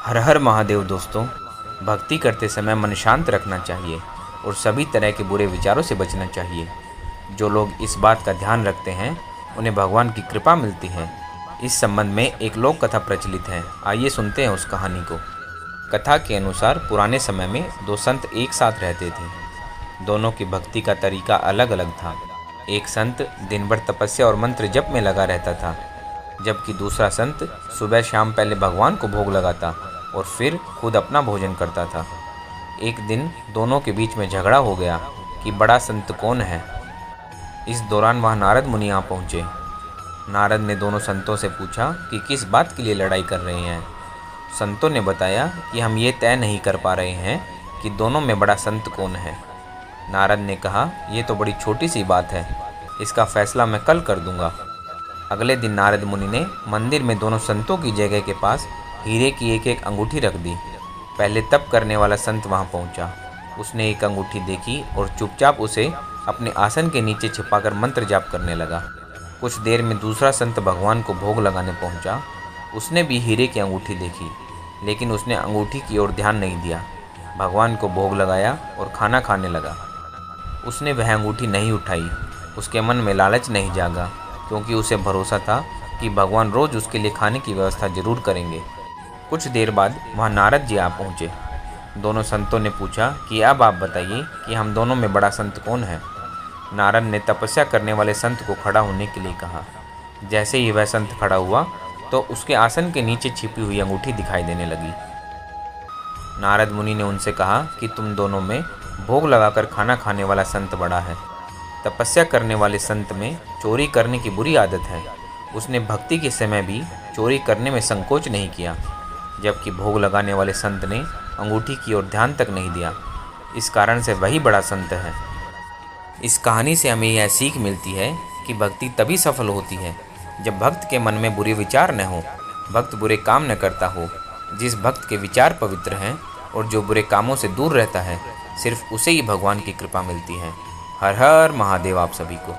हर हर महादेव दोस्तों। भक्ति करते समय मन शांत रखना चाहिए और सभी तरह के बुरे विचारों से बचना चाहिए। जो लोग इस बात का ध्यान रखते हैं उन्हें भगवान की कृपा मिलती है। इस संबंध में एक लोक कथा प्रचलित है, आइए सुनते हैं उस कहानी को। कथा के अनुसार पुराने समय में दो संत एक साथ रहते थे। दोनों की भक्ति का तरीका अलग अलग था। एक संत दिन भर तपस्या और मंत्र जप में लगा रहता था, जबकि दूसरा संत सुबह शाम पहले भगवान को भोग लगाता और फिर खुद अपना भोजन करता था। एक दिन दोनों के बीच में झगड़ा हो गया कि बड़ा संत कौन है। इस दौरान वहाँ नारद मुनि आ पहुँचे। नारद ने दोनों संतों से पूछा कि किस बात के लिए लड़ाई कर रहे हैं। संतों ने बताया कि हम ये तय नहीं कर पा रहे हैं कि दोनों में बड़ा संत कौन है। नारद ने कहा, ये तो बड़ी छोटी सी बात है, इसका फैसला मैं कल कर दूंगा। अगले दिन नारद मुनि ने मंदिर में दोनों संतों की जगह के पास हीरे की एक एक अंगूठी रख दी। पहले तप करने वाला संत वहां पहुंचा। उसने एक अंगूठी देखी और चुपचाप उसे अपने आसन के नीचे छिपाकर मंत्र जाप करने लगा। कुछ देर में दूसरा संत भगवान को भोग लगाने पहुंचा। उसने भी हीरे की अंगूठी देखी, लेकिन उसने अंगूठी की ओर ध्यान नहीं दिया। भगवान को भोग लगाया और खाना खाने लगा। उसने वह अंगूठी नहीं उठाई। उसके मन में लालच नहीं जागा, क्योंकि उसे भरोसा था कि भगवान रोज उसके लिए खाने की व्यवस्था जरूर करेंगे। कुछ देर बाद वहाँ नारद जी आ पहुँचे। दोनों संतों ने पूछा कि अब आप बताइए कि हम दोनों में बड़ा संत कौन है। नारद ने तपस्या करने वाले संत को खड़ा होने के लिए कहा। जैसे ही वह संत खड़ा हुआ तो उसके आसन के नीचे छिपी हुई अंगूठी दिखाई देने लगी। नारद मुनि ने उनसे कहा कि तुम दोनों में भोग लगाकर खाना खाने वाला संत बड़ा है। तपस्या करने वाले संत में चोरी करने की बुरी आदत है। उसने भक्ति के समय भी चोरी करने में संकोच नहीं किया, जबकि भोग लगाने वाले संत ने अंगूठी की ओर ध्यान तक नहीं दिया। इस कारण से वही बड़ा संत है। इस कहानी से हमें यह सीख मिलती है कि भक्ति तभी सफल होती है जब भक्त के मन में बुरे विचार न हो, भक्त बुरे काम न करता हो। जिस भक्त के विचार पवित्र हैं और जो बुरे कामों से दूर रहता है, सिर्फ उसे ही भगवान की कृपा मिलती है। हर हर महादेव आप सभी को।